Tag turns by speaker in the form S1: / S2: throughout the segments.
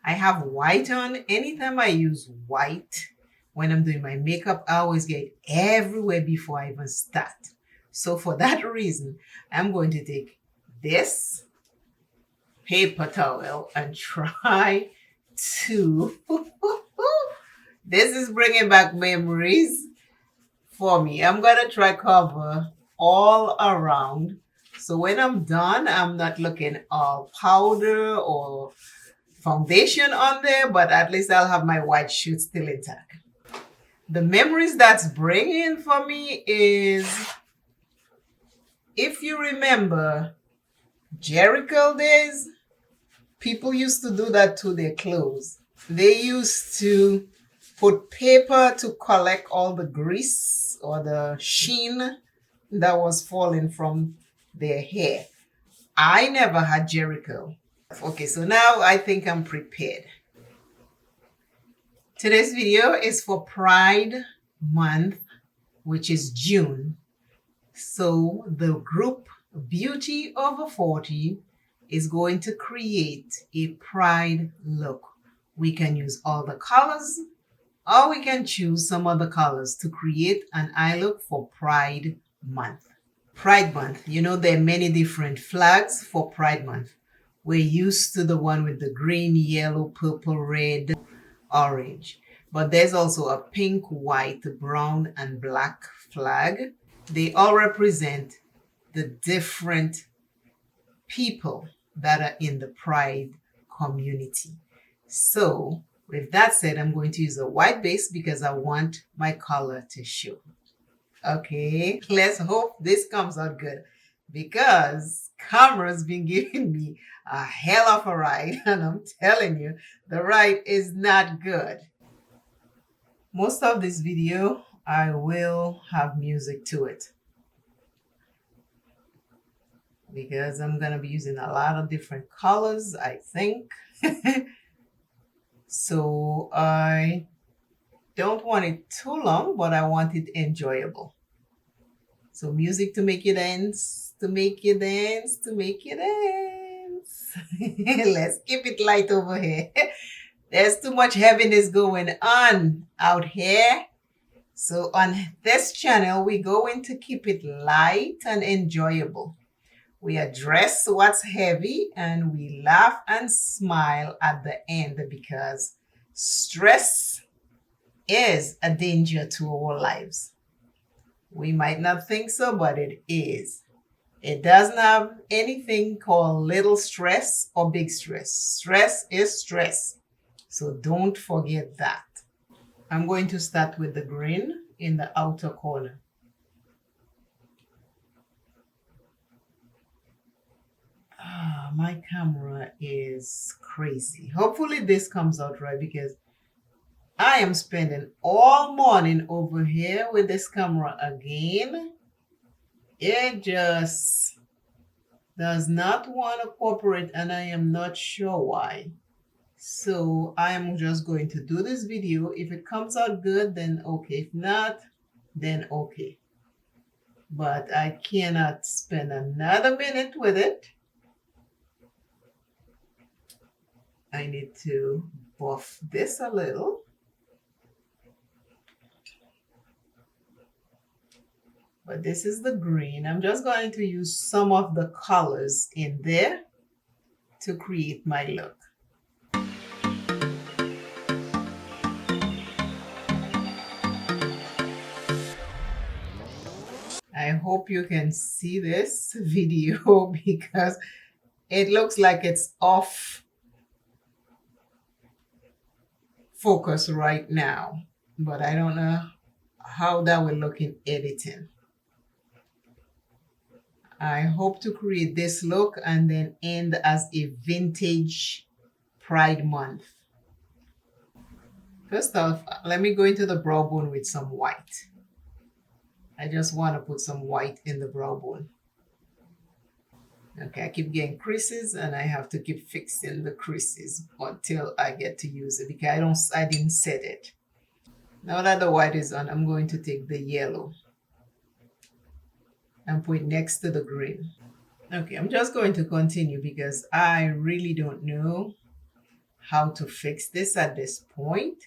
S1: I have white on. Anytime I use white when I'm doing my makeup, I always get everywhere before I even start. So for that reason, I'm going to take this paper towel and try to this is bringing back memories for me. I'm gonna try cover all around, so when I'm done I'm not looking all powder or foundation on there, but at least I'll have my white shoot still intact. The memories that's bringing for me is, if you remember Jericho days, people used to do that to their clothes. They used to put paper to collect all the grease or the sheen that was falling from their hair. I never had Jericho. Okay, so now I think I'm prepared. Today's video is for Pride Month, which is June. So the group Beauty Over 40 is going to create a pride look. We can use all the colors, or we can choose some other colors to create an eye look for Pride Month. Pride Month, you know, there are many different flags for Pride Month. We're used to the one with the green, yellow, purple, red, orange. But there's also a pink, white, brown, and black flag. They all represent the different people that are in the Pride community. So with that said, I'm going to use a white base because I want my color to show. Okay, let's hope this comes out good, because camera's been giving me a hell of a ride, and I'm telling you, the ride is not good. Most of this video, I will have music to it, because I'm going to be using a lot of different colors, I think. So I don't want it too long, but I want it enjoyable. So music to make you dance, to make you dance, to make you dance. Let's keep it light over here. There's too much heaviness going on out here. So on this channel, we're going to keep it light and enjoyable. We address what's heavy and we laugh and smile at the end, because stress is a danger to our lives. We might not think so, but it is. It doesn't have anything called little stress or big stress. Stress is stress. So don't forget that. I'm going to start with the green in the outer corner. My camera is crazy. Hopefully this comes out right, because I am spending all morning over here with this camera again. It just does not want to cooperate, and I am not sure why. So I am just going to do this video. If it comes out good, then okay. If not, then okay. But I cannot spend another minute with it. I need to buff this a little. But this is the green. I'm just going to use some of the colors in there to create my look. I hope you can see this video, because it looks like it's off focus right now, but I don't know how that will look in editing. I hope to create this look and then end as a vintage Pride Month. First off, let me go into the brow bone with some white. I just want to put some white in the brow bone. Okay, I keep getting creases and I have to keep fixing the creases until I get to use it, because I didn't set it. Now that the white is on, I'm going to take the yellow and put it next to the green. Okay, I'm just going to continue because I really don't know how to fix this at this point.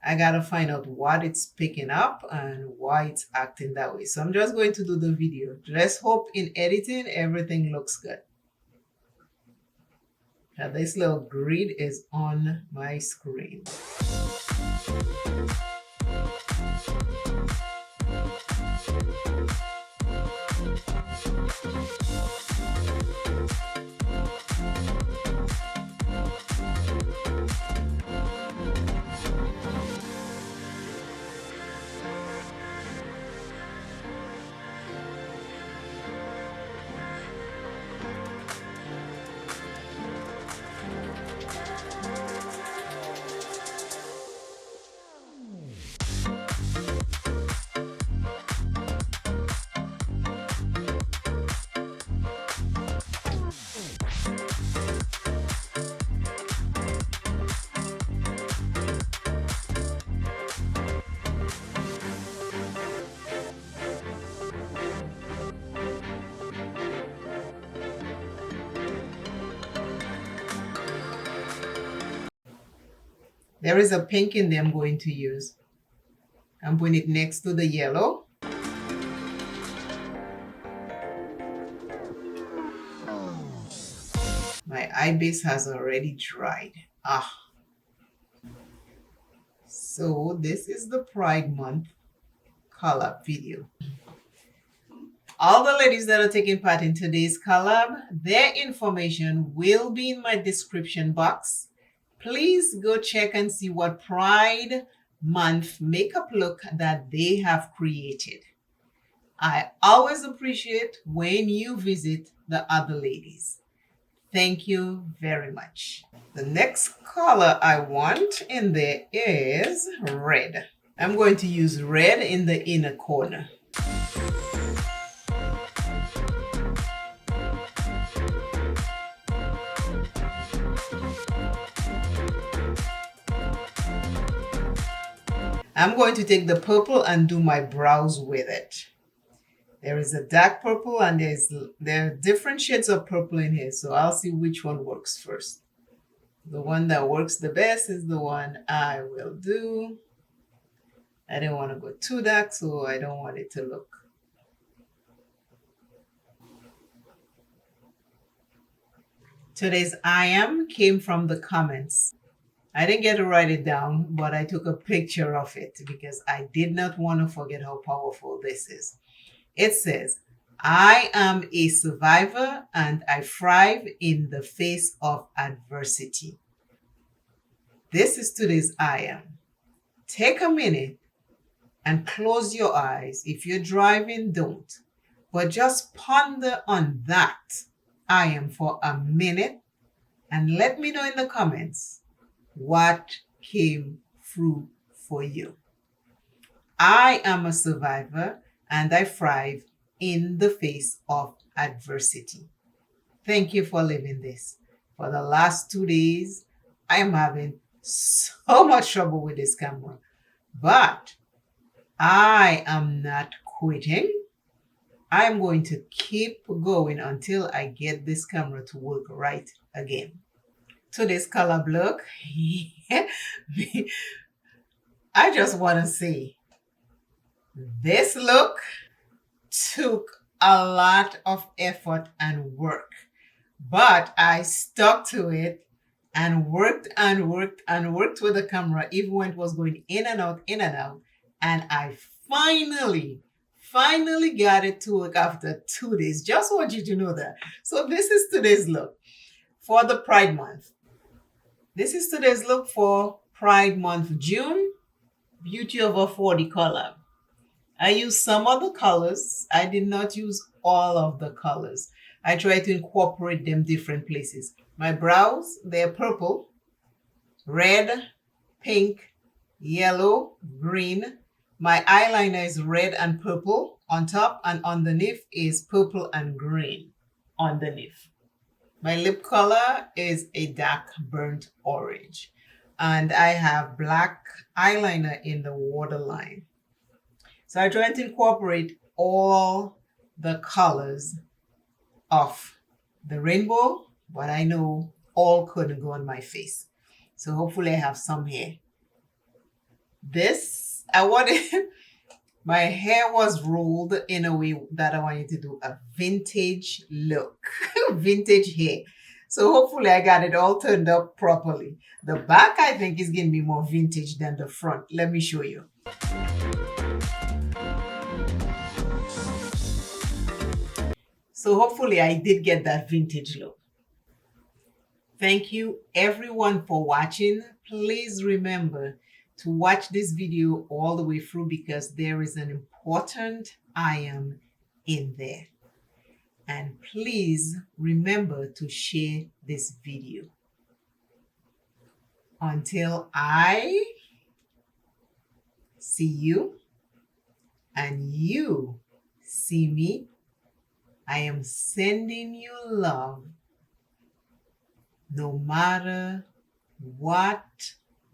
S1: I gotta find out what it's picking up and why it's acting that way. So I'm just going to do the video. Let's hope in editing everything looks good. Now this little grid is on my screen. There is a pink in there I'm going to use. I'm putting it next to the yellow. My eye base has already dried. So this is the Pride Month collab video. All the ladies that are taking part in today's collab, their information will be in my description box. Please go check and see what Pride Month makeup look that they have created. I always appreciate when you visit the other ladies. Thank you very much. The next color I want in there is red. I'm going to use red in the inner corner. I'm going to take the purple and do my brows with it. There is a dark purple and there are different shades of purple in here, so I'll see which one works first. The one that works the best is the one I will do. I didn't want to go too dark, so I don't want it to look. Today's I am came from the comments. I didn't get to write it down, but I took a picture of it because I did not want to forget how powerful this is. It says, I am a survivor and I thrive in the face of adversity. This is today's I am. Take a minute and close your eyes. If you're driving, don't. But just ponder on that I am for a minute and let me know in the comments what came through for you. I am a survivor and I thrive in the face of adversity. Thank you for living this. For the last 2 days, I am having so much trouble with this camera, but I am not quitting. I'm going to keep going until I get this camera to work right again. Today's collab look, I just want to say, this look took a lot of effort and work, but I stuck to it and worked and worked and worked with the camera even when it was going in and out, and I finally got it to work after 2 days. Just want you to know that. So this is today's look for the Pride Month. This is today's look for Pride Month, June, Beauty Over 40 collab. I used some of the colors. I did not use all of the colors. I tried to incorporate them different places. My brows, they're purple, red, pink, yellow, green. My eyeliner is red and purple on top, and underneath is purple and green underneath. My lip color is a dark burnt orange. And I have black eyeliner in the waterline. So I tried to incorporate all the colors of the rainbow, but I know all couldn't go on my face. So hopefully I have some hair. This, I wanted, my hair was rolled in a way that I wanted to do a vintage look, vintage hair. So hopefully I got it all turned up properly. The back, I think, is going to be more vintage than the front. Let me show you. So hopefully I did get that vintage look. Thank you everyone for watching. Please remember to watch this video all the way through because there is an important item in there. And please remember to share this video. Until I see you and you see me, I am sending you love no matter what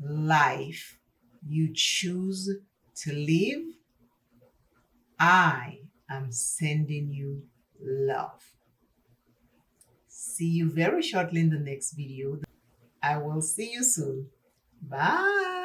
S1: life you choose to live. I am sending you love. See you very shortly in the next video. I will see you soon. Bye.